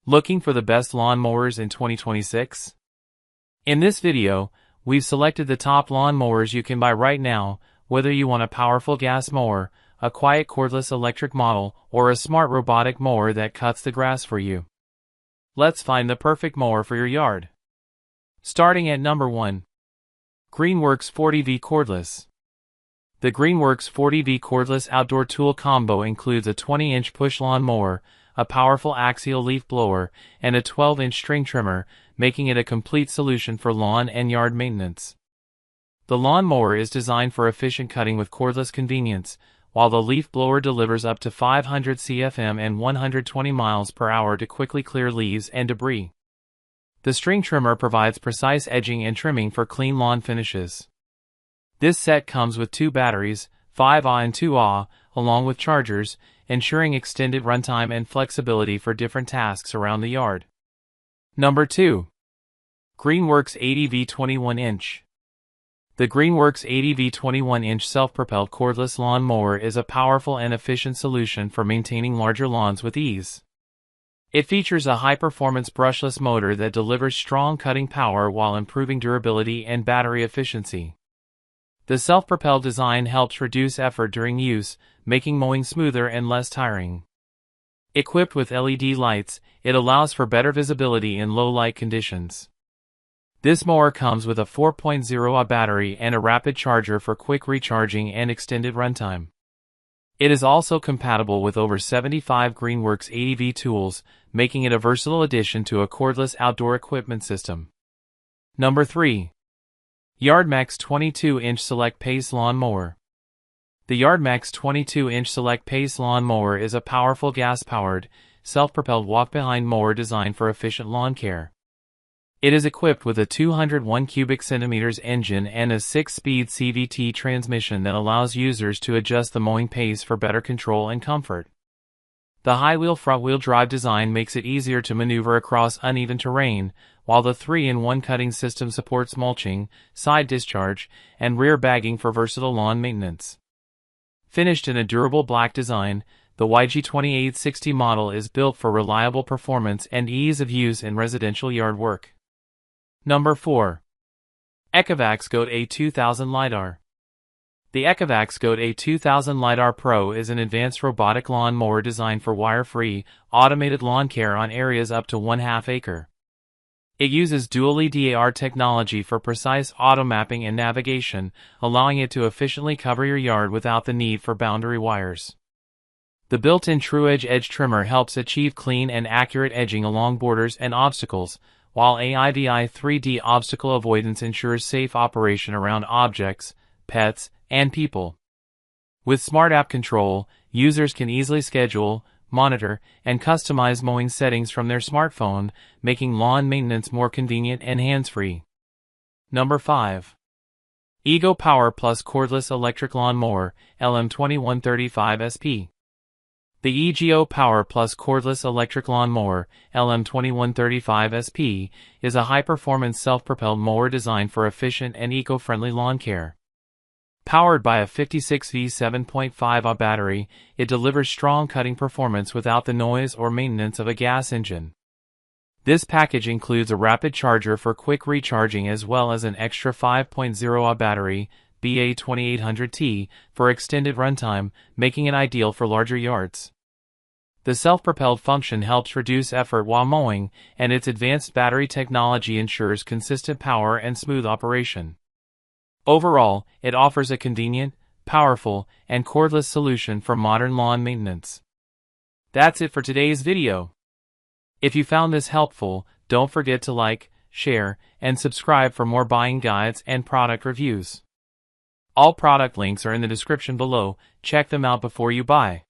Looking for the best lawn mowers in 2026? In this video, we've selected the top lawn mowers you can buy right now, whether you want a powerful gas mower, a quiet cordless electric model, or a smart robotic mower that cuts the grass for you. Let's find the perfect mower for your yard. Starting at number 1. Greenworks 40V Cordless. The Greenworks 40V Cordless Outdoor Tool Combo includes a 20-inch push lawn mower, a powerful axial leaf blower, and a 12-inch string trimmer, making it a complete solution for lawn and yard maintenance. The lawn mower is designed for efficient cutting with cordless convenience, while the leaf blower delivers up to 500 CFM and 120 miles per hour to quickly clear leaves and debris. The string trimmer provides precise edging and trimming for clean lawn finishes. This set comes with 2 batteries, 5Ah and 2Ah, along with chargers, ensuring extended runtime and flexibility for different tasks around the yard. Number 2. Greenworks 80V 21-inch. The Greenworks 80V 21-inch self-propelled cordless lawn mower is a powerful and efficient solution for maintaining larger lawns with ease. It features a high-performance brushless motor that delivers strong cutting power while improving durability and battery efficiency. The self-propelled design helps reduce effort during use, making mowing smoother and less tiring. Equipped with LED lights, it allows for better visibility in low light conditions. This mower comes with a 4.0Ah battery and a rapid charger for quick recharging and extended runtime. It is also compatible with over 75 Greenworks 80V tools, making it a versatile addition to a cordless outdoor equipment system. Number 3. YARDMAX 22-inch Select Pace Lawn Mower. The YARDMAX 22-inch Select Pace Lawn Mower is a powerful gas-powered, self-propelled walk-behind mower designed for efficient lawn care. It is equipped with a 201 cubic centimeters engine and a 6-speed CVT transmission that allows users to adjust the mowing pace for better control and comfort. The high-wheel front-wheel drive design makes it easier to maneuver across uneven terrain, while the 3-in-1 cutting system supports mulching, side discharge, and rear bagging for versatile lawn maintenance. Finished in a durable black design, the YG2860 model is built for reliable performance and ease of use in residential yard work. Number 4. ECOVACS GOAT A2000 LiDAR. The ECOVACS GOAT A2000 LiDAR Pro is an advanced robotic lawn mower designed for wire-free, automated lawn care on areas up to 1/2 acre. It uses dual LiDAR technology for precise auto-mapping and navigation, allowing it to efficiently cover your yard without the need for boundary wires. The built-in TrueEdge edge trimmer helps achieve clean and accurate edging along borders and obstacles, while AIVI 3D obstacle avoidance ensures safe operation around objects, pets, and people. With Smart App Control, users can easily schedule, monitor, and customize mowing settings from their smartphone, making lawn maintenance more convenient and hands-free. Number 5. EGO Power Plus Cordless Electric Lawn Mower, LM2135SP. The EGO Power Plus Cordless Electric Lawn Mower, LM2135SP, is a high-performance self-propelled mower designed for efficient and eco-friendly lawn care. Powered by a 56V 7.5Ah battery, it delivers strong cutting performance without the noise or maintenance of a gas engine. This package includes a rapid charger for quick recharging as well as an extra 5.0Ah battery, BA2800T, for extended runtime, making it ideal for larger yards. The self-propelled function helps reduce effort while mowing, and its advanced battery technology ensures consistent power and smooth operation. Overall, it offers a convenient, powerful, and cordless solution for modern lawn maintenance. That's it for today's video. If you found this helpful, don't forget to like, share, and subscribe for more buying guides and product reviews. All product links are in the description below. Check them out before you buy.